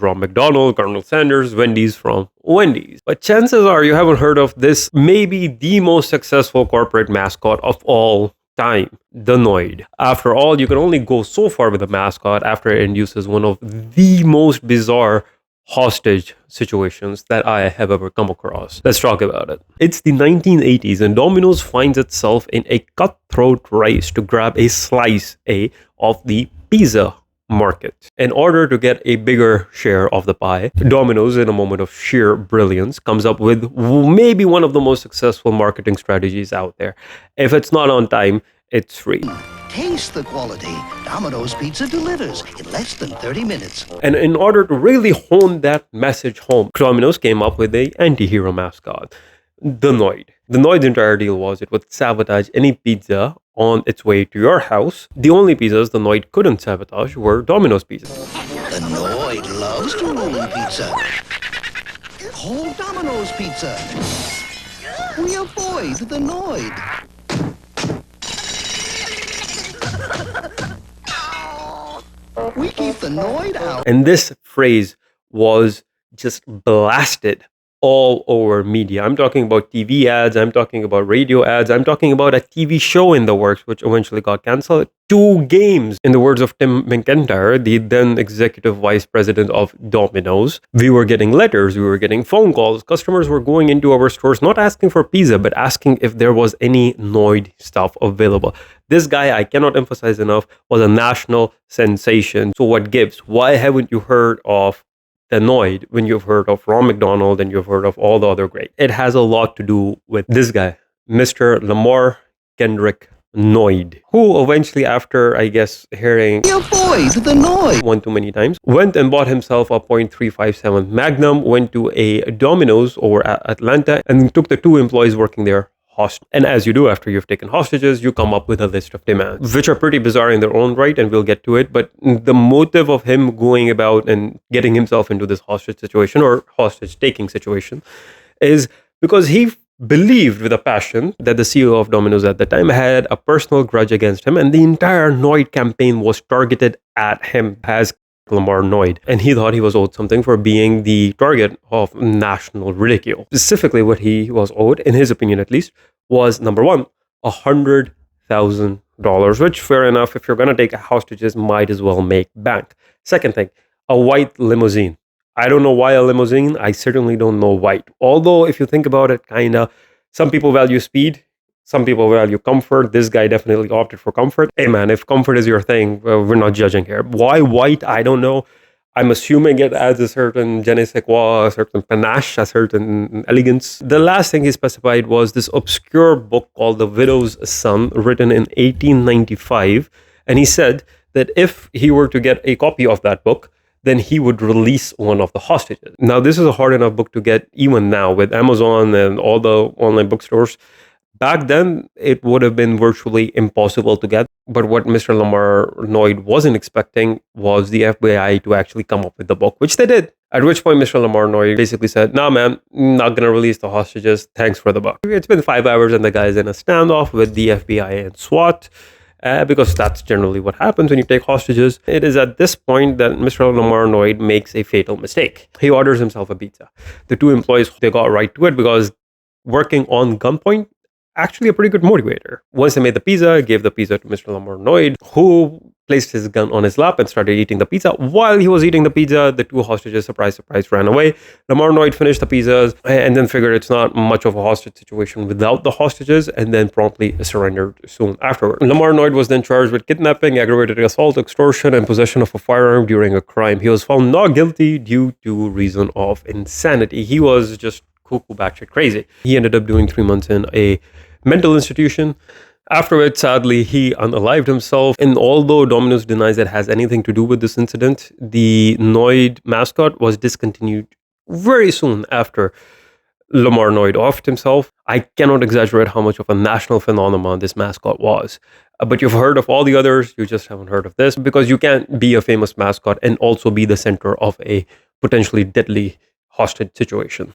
from McDonald's, Colonel Sanders, Wendy's from Wendy's. But chances are you haven't heard of this, maybe the most successful corporate mascot of all time, the Noid. After all, you can only go so far with a mascot after it induces one of the most bizarre hostage situations that I have ever come across. Let's talk about it. It's the 1980s and Domino's finds itself in a cutthroat race to grab a slice of the pizza market. In order to get a bigger share of the pie, Domino's, in a moment of sheer brilliance, comes up with maybe one of the most successful marketing strategies out there. If it's not on time, it's free. Taste the quality. Domino's Pizza delivers in less than 30 minutes. And in order to really hone that message home, Domino's came up with an anti-hero mascot, the Noid. The Noid's entire deal was it would sabotage any pizza on its way to your house. The only pizzas the Noid couldn't sabotage were Domino's pizzas. The Noid loves to ruin pizza. Whole Domino's Pizza. We avoid the Noid. We keep the Noid out. And this phrase was just blasted all over media. I'm talking about TV ads, I'm talking about radio ads, I'm talking about a TV show in the works, which eventually got cancelled. 2 games, in the words of Tim McIntyre, the then executive vice president of Domino's. We were getting letters, we were getting phone calls. Customers were going into our stores, not asking for pizza, but asking if there was any Noid stuff available. This guy, I cannot emphasize enough, was a national sensation. So what gives? Why haven't you heard of the Noid when you've heard of Ron McDonald and you've heard of all the other great? It has a lot to do with this guy, Mr. Lamar Kendrick Noid, who eventually, after, I guess, hearing We avoid the Noid. one too many times, went and bought himself a .357 Magnum, went to a Domino's over at Atlanta, and took the 2 employees working there hostage. And as you do after you've taken hostages, you come up with a list of demands, which are pretty bizarre in their own right, and we'll get to it. But the motive of him going about and getting himself into this hostage situation or hostage taking situation is because he believed with a passion that the CEO of Domino's at the time had a personal grudge against him, and the entire Noid campaign was targeted at him as Lamar Noid, and he thought he was owed something for being the target of national ridicule. Specifically, what he was owed, in his opinion at least, was number one, $100,000, which, fair enough, if you're going to take hostages, might as well make bank. Second thing, a white limousine. I don't know why a limousine. I certainly don't know white. Although, if you think about it, some people value speed. Some people value comfort. This guy definitely opted for comfort. Hey man, if comfort is your thing, we're not judging here. Why white? I don't know. I'm assuming it adds a certain je ne sais quoi, a certain panache, a certain elegance. The last thing he specified was this obscure book called The Widow's Son, written in 1895. And he said that if he were to get a copy of that book, then he would release one of the hostages. Now, this is a hard enough book to get even now with Amazon and all the online bookstores. Back then, it would have been virtually impossible to get. But what Mr. Lamar Noid wasn't expecting was the FBI to actually come up with the book, which they did. At which point, Mr. Lamar Noid basically said, nah, man, not going to release the hostages. Thanks for the book. It's been 5 hours and the guy's in a standoff with the FBI and SWAT. Because that's generally what happens when you take hostages. It is at this point that Mr. Lamar Noid makes a fatal mistake. He orders himself a pizza. The 2 employees, they got right to it because working on gunpoint, actually a pretty good motivator. Once they made the pizza, gave the pizza to Mr. Lamar Noid, who placed his gun on his lap and started eating the pizza. While he was eating the pizza, the 2 hostages, surprise, surprise, ran away. Lamar Noid finished the pizzas and then figured it's not much of a hostage situation without the hostages, and then promptly surrendered soon afterward. Lamar Noid was then charged with kidnapping, aggravated assault, extortion, and possession of a firearm during a crime. He was found not guilty due to reason of insanity. He was just cuckoo batshit crazy. He ended up doing 3 months in a mental institution. Afterwards, sadly, he unalived himself. And although Domino's denies it has anything to do with this incident, the Noid mascot was discontinued very soon after Lamar Noid offed himself. I cannot exaggerate how much of a national phenomenon this mascot was. But you've heard of all the others, you just haven't heard of this, because you can't be a famous mascot and also be the center of a potentially deadly hostage situation.